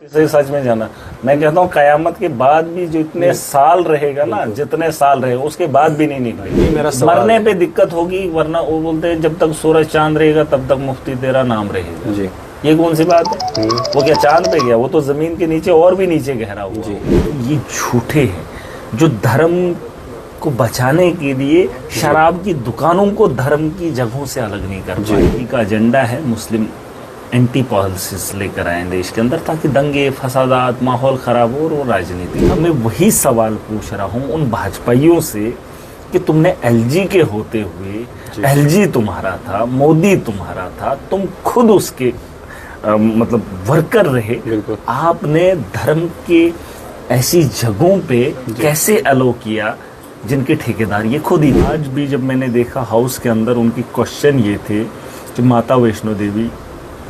सही सच में जाना, मैं कहता हूँ कयामत के बाद भी जो इतने साल रहेगा ना, जितने साल रहे उसके बाद भी नहीं निकलेगी। मरने पे दिक्कत होगी, वरना वो बोलते हैं जब तक सूरज चांद रहेगा तब तक मुफ्ती तेरा नाम रहेगा जी। ये कौन सी बात है? वो क्या चांद पे गया? वो तो जमीन के नीचे और भी नीचे गहरा हुआ जी। ये झूठे हैं जो धर्म को बचाने के लिए शराब की दुकानों को धर्म की जगहों से अलग नहीं कर पाए। का एजेंडा है मुस्लिम एंटी पॉलिसीज लेकर आए देश के अंदर, ताकि दंगे फसादात माहौल खराब हो और राजनीति। मैं वही सवाल पूछ रहा हूँ उन भाजपाइयों से कि तुमने एलजी के होते हुए, एलजी तुम्हारा था, मोदी तुम्हारा था, तुम खुद उसके मतलब वर्कर रहे, आपने धर्म के ऐसी जगहों पे कैसे अलो किया जिनके ठेकेदार ये खुद ही। आज भी जब मैंने देखा हाउस के अंदर, उनकी क्वेश्चन ये थे कि माता वैष्णो देवी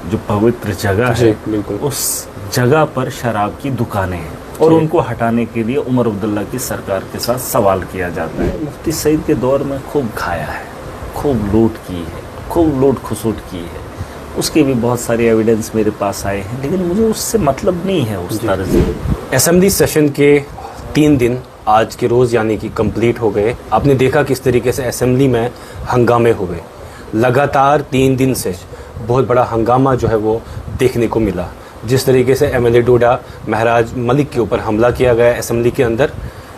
जो पवित्र जगह है, उस जगह पर शराब की दुकानें हैं और उनको हटाने के लिए उमर अब्दुल्ला की सरकार के साथ सवाल किया जाता है। मुफ्ती सईद के दौर में खूब खाया है, खूब लूट की है, खूब लूट खसूट की है, उसके भी बहुत सारे एविडेंस मेरे पास आए हैं, लेकिन मुझे उससे मतलब नहीं है उस तरह से। असेंबली सेशन के 3 दिन आज के रोज़ यानी कि कंप्लीट हो गए। आपने देखा किस तरीके से असेंबली में हंगामे हुए, लगातार 3 दिन से बहुत बड़ा हंगामा जो है वो देखने को मिला। जिस तरीके से एमएलए डोडा महराज मलिक के ऊपर हमला किया गया असेंबली के अंदर,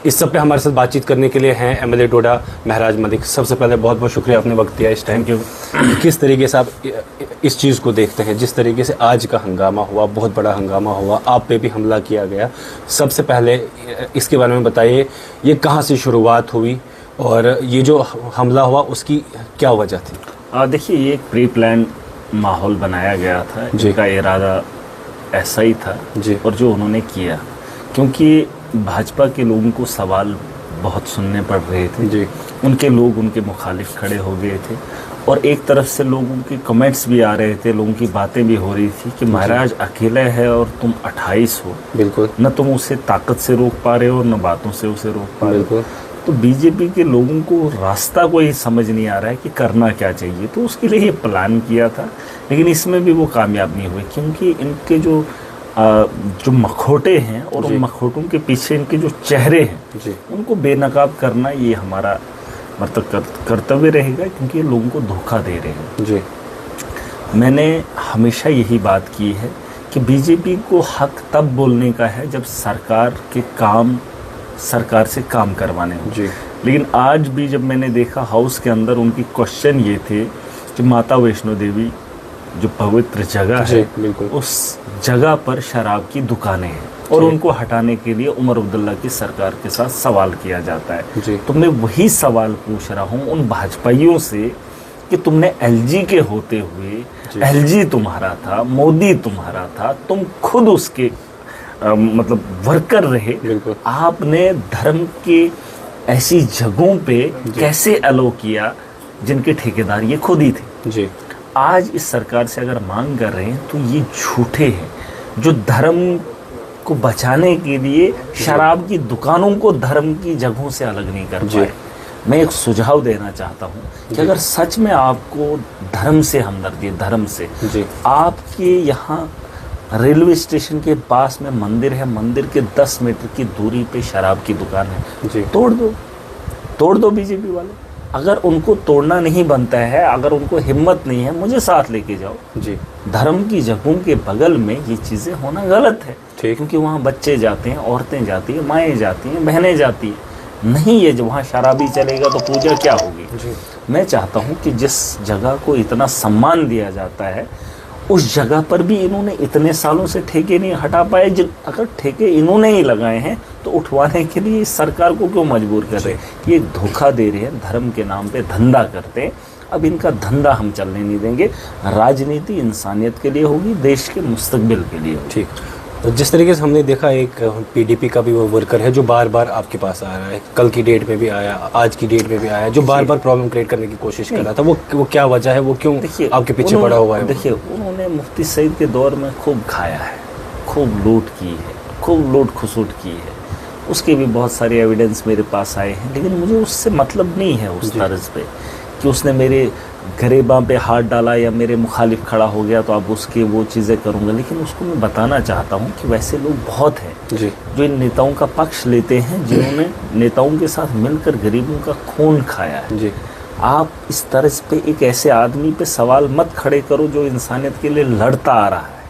इस सब पे हमारे साथ बातचीत करने के लिए हैं एमएलए डोडा महराज मलिक। सबसे पहले बहुत बहुत शुक्रिया, आपने वक्त दिया इस टाइम। किस तरीके से आप इस चीज़ को देखते हैं, जिस तरीके से आज का हंगामा हुआ, बहुत बड़ा हंगामा हुआ, आप पे भी हमला किया गया। सबसे पहले इसके बारे में बताइए, ये कहाँ से शुरुआत हुई और ये जो हमला हुआ उसकी क्या वजह थी? देखिए, ये एक प्री प्लान माहौल बनाया गया था, जिनका इरादा ऐसा ही था जी। और जो उन्होंने किया, क्योंकि भाजपा के लोगों को सवाल बहुत सुनने पड़ रहे थे जी। उनके लोग उनके मुखालिफ खड़े हो गए थे और एक तरफ से लोगों के कमेंट्स भी आ रहे थे, लोगों की बातें भी हो रही थी कि महाराज अकेला है और तुम 28 हो, बिल्कुल न तुम उसे ताकत से रोक पा रहे हो न बातों से उसे रोक पा रहे हो। तो बीजेपी के लोगों को रास्ता कोई समझ नहीं आ रहा है कि करना क्या चाहिए, तो उसके लिए ये प्लान किया था, लेकिन इसमें भी वो कामयाब नहीं हुए, क्योंकि इनके जो मखौटे हैं और उन मखौटों के पीछे इनके जो चेहरे हैं उनको बेनकाब करना ये हमारा मतलब कर्तव्य रहेगा, क्योंकि ये लोगों को धोखा दे रहे हैं जी। मैंने हमेशा यही बात की है कि बीजेपी को हक तब बोलने का है जब सरकार से काम करवाने हो जी। लेकिन आज भी जब मैंने देखा हाउस के अंदर, उनकी क्वेश्चन ये थे कि माता वैष्णो देवी जो पवित्र जगह है, उस जगह पर शराब की दुकानें हैं और उनको हटाने के लिए उमर अब्दुल्ला की सरकार के साथ सवाल किया जाता है। तो मैं वही सवाल पूछ रहा हूँ उन भाजपाइयों से कि तुमने एलजी के होते हुए, एलजी तुम्हारा था, मोदी तुम्हारा था, तुम खुद उसके मतलब वर्कर रहे, आपने धर्म के ऐसी जगहों पे कैसे अलो किया जिनके ठेकेदार ये खुद ही थे जी। आज इस सरकार से अगर मांग कर रहे हैं तो ये झूठे हैं जो धर्म को बचाने के लिए शराब की दुकानों को धर्म की जगहों से अलग नहीं कर पाए। मैं एक सुझाव देना चाहता हूँ कि अगर सच में आपको धर्म से हमदर्दी है, धर्म से, आपके यहाँ रेलवे स्टेशन के पास में मंदिर है, मंदिर के 10 मीटर की दूरी पे शराब की दुकान है, तोड़ दो बीजेपी वाले। अगर उनको तोड़ना नहीं बनता है, अगर उनको हिम्मत नहीं है, मुझे साथ लेके जाओ जी। धर्म की जगहों के बगल में ये चीज़ें होना गलत है, क्योंकि वहाँ बच्चे जाते हैं, औरतें जाती हैं, माएँ जाती हैं, बहनें जाती हैं। नहीं, ये जो वहाँ शराबी चलेगा तो पूजा क्या होगी? मैं चाहता हूँ कि जिस जगह को इतना सम्मान दिया जाता है, उस जगह पर भी इन्होंने इतने सालों से ठेके नहीं हटा पाए। अगर ठेके इन्होंने ही लगाए हैं तो उठवाने के लिए इस सरकार को क्यों मजबूर कर रहे हैं? ये धोखा दे रहे हैं, धर्म के नाम पे धंधा करते हैं। अब इनका धंधा हम चलने नहीं देंगे। राजनीति इंसानियत के लिए होगी, देश के मुस्तकबिल के लिए होगी। ठीक। तो जिस तरीके से हमने देखा, एक पीडीपी का भी वो वर्कर है जो बार बार आपके पास आ रहा है, कल की डेट में भी आया, आज की डेट में भी आया, जो बार बार प्रॉब्लम क्रिएट करने की कोशिश कर रहा था, वो क्या वजह है, वो क्यों आपके पीछे पड़ा हुआ है? देखिए, उन्होंने मुफ्ती सईद के दौर में खूब खाया है, खूब लूट की है, खूब लूट खसूट की है, उसके भी बहुत सारे एविडेंस मेरे पास आए हैं, लेकिन मुझे उससे मतलब नहीं है उस तर्ज पे कि उसने मेरे गरेबा पे हाथ डाला या मेरे मुखालिफ खड़ा हो गया तो अब उसके वो चीज़ें करूँगा, लेकिन उसको मैं बताना चाहता हूँ कि वैसे लोग बहुत हैं जो इन नेताओं का पक्ष लेते हैं, जिन्होंने नेताओं के साथ मिलकर गरीबों का खून खाया है। आप इस तरह पे एक ऐसे आदमी पे सवाल मत खड़े करो जो इंसानियत के लिए लड़ता आ रहा है,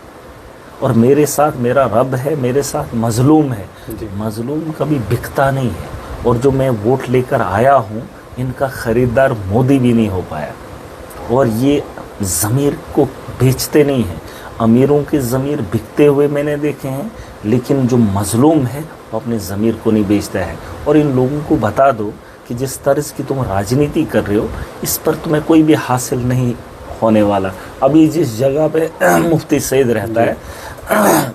और मेरे साथ मेरा रब है, मेरे साथ मजलूम है। मजलूम कभी बिकता नहीं है, और जो मैं वोट लेकर आया हूँ इनका ख़रीदार मोदी भी नहीं हो पाया, और ये ज़मीर को बेचते नहीं हैं। अमीरों के ज़मीर बिकते हुए मैंने देखे हैं, लेकिन जो मजलूम है वो अपने ज़मीर को नहीं बेचता है। और इन लोगों को बता दो कि जिस तरह की तुम राजनीति कर रहे हो इस पर तुम्हें कोई भी हासिल नहीं होने वाला। अभी जिस जगह पे मुफ्ती सईद रहता है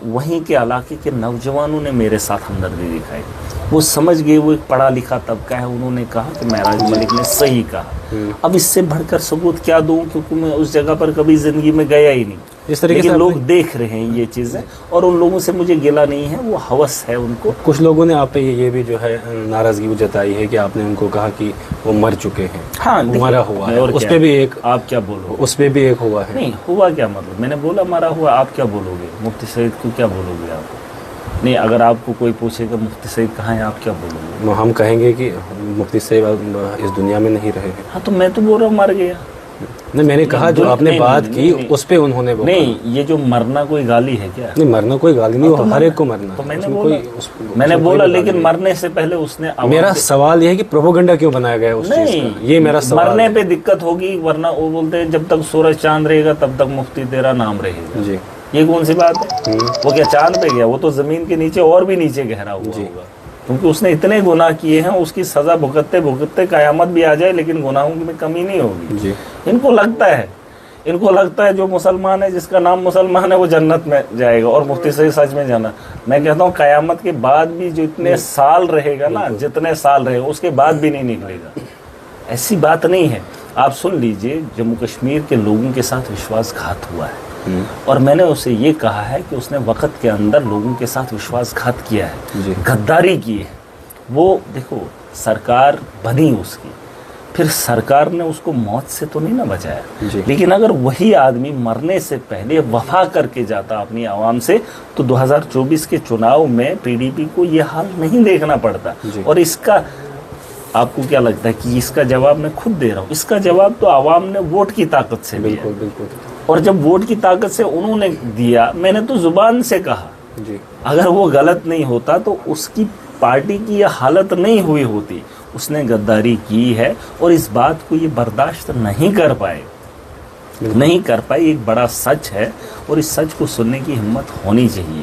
वहीं के इलाके के नौजवानों ने मेरे साथ हमदर्दी दिखाई, वो समझ गए, वो एक पढ़ा लिखा तबका है, उन्होंने कहा कि महराज मलिक ने सही कहा। अब इससे बढ़कर सबूत क्या दूं, क्योंकि मैं उस जगह पर कभी ज़िंदगी में गया ही नहीं। इस तरीके से लोग देख रहे हैं ये चीज़ें, और उन लोगों से मुझे गिला नहीं है, वो हवस है उनको। कुछ लोगों ने आप पे ये भी जो है नाराज़गी जताई है कि आपने उनको कहा कि वो मर चुके हैं। हाँ, मरा हुआ है, उस पर भी एक आप क्या बोलो, उस पर भी एक हुआ है। नहीं हुआ क्या मतलब, मैंने बोला मरा हुआ, आप क्या बोलोगे? मुफ्ती सईद को क्या बोलोगे आप? नहीं, अगर आपको कोई पूछेगा मुफ्ती सईद कहाँ है, आप क्या बोलोगे? हम कहेंगे कि मुफ्ती सईद इस दुनिया में नहीं रहे। हाँ, तो मैं तो बोल रहा हूँ मर गया। नहीं, मैंने कहा जो आपने बात की उस पे उन्होंने बोला। नहीं, ये जो मरना कोई गाली है क्या? नहीं, मरना कोई गाली नहीं, हर एक को मरना। तो मैंने बोला लेकिन मरने से पहले उसने, मेरा सवाल ये है कि प्रोपोगंडा क्यों बनाया गया उस चीज का, ये मेरा सवाल। मरने पे दिक्कत होगी, वरना वो बोलते हैं जब तक सूरज चांद रहेगा तब तक मुफ्ती तेरा नाम रहेगा। जी, ये कौन सी बात है? वो क्या चांद पे गया? वो तो जमीन के नीचे और भी नीचे गहरा हुआ होगा, क्योंकि उसने इतने गुनाह किए हैं, उसकी सजा भुगतते भुगतते कयामत भी आ जाए लेकिन गुनाहों में कमी नहीं होगी। इनको लगता है जो मुसलमान है, जिसका नाम मुसलमान है, वो जन्नत में जाएगा, और मुफ्ती सईद सच में जाना। मैं कहता हूँ कयामत के बाद भी जो इतने साल रहेगा ना, जितने साल रहेगा उसके बाद भी नहीं निकलेगा। ऐसी बात नहीं है। आप सुन लीजिए, जम्मू कश्मीर के लोगों के साथ विश्वासघात हुआ है, और मैंने उसे ये कहा है कि उसने वक़्त के अंदर लोगों के साथ विश्वासघात किया है, गद्दारी की है। वो देखो, सरकार बनी उसकी, फिर सरकार ने उसको मौत से तो नहीं ना बचाया, लेकिन अगर वही आदमी मरने से पहले वफा करके जाता अपनी आवाम से, तो 2024 के चुनाव में पीडीपी को ये हाल नहीं देखना पड़ता। और इसका आपको क्या लगता है कि इसका जवाब मैं खुद दे रहा हूँ? इसका जवाब तो आवाम ने वोट की ताकत से दिया। बिल्कुल। और जब वोट की ताकत से उन्होंने दिया, मैंने तो जुबान से कहा, अगर वो गलत नहीं होता तो उसकी पार्टी की यह हालत नहीं हुई होती। उसने गद्दारी की है, और इस बात को ये बर्दाश्त नहीं कर पाए, एक बड़ा सच है, और इस सच को सुनने की हिम्मत होनी चाहिए।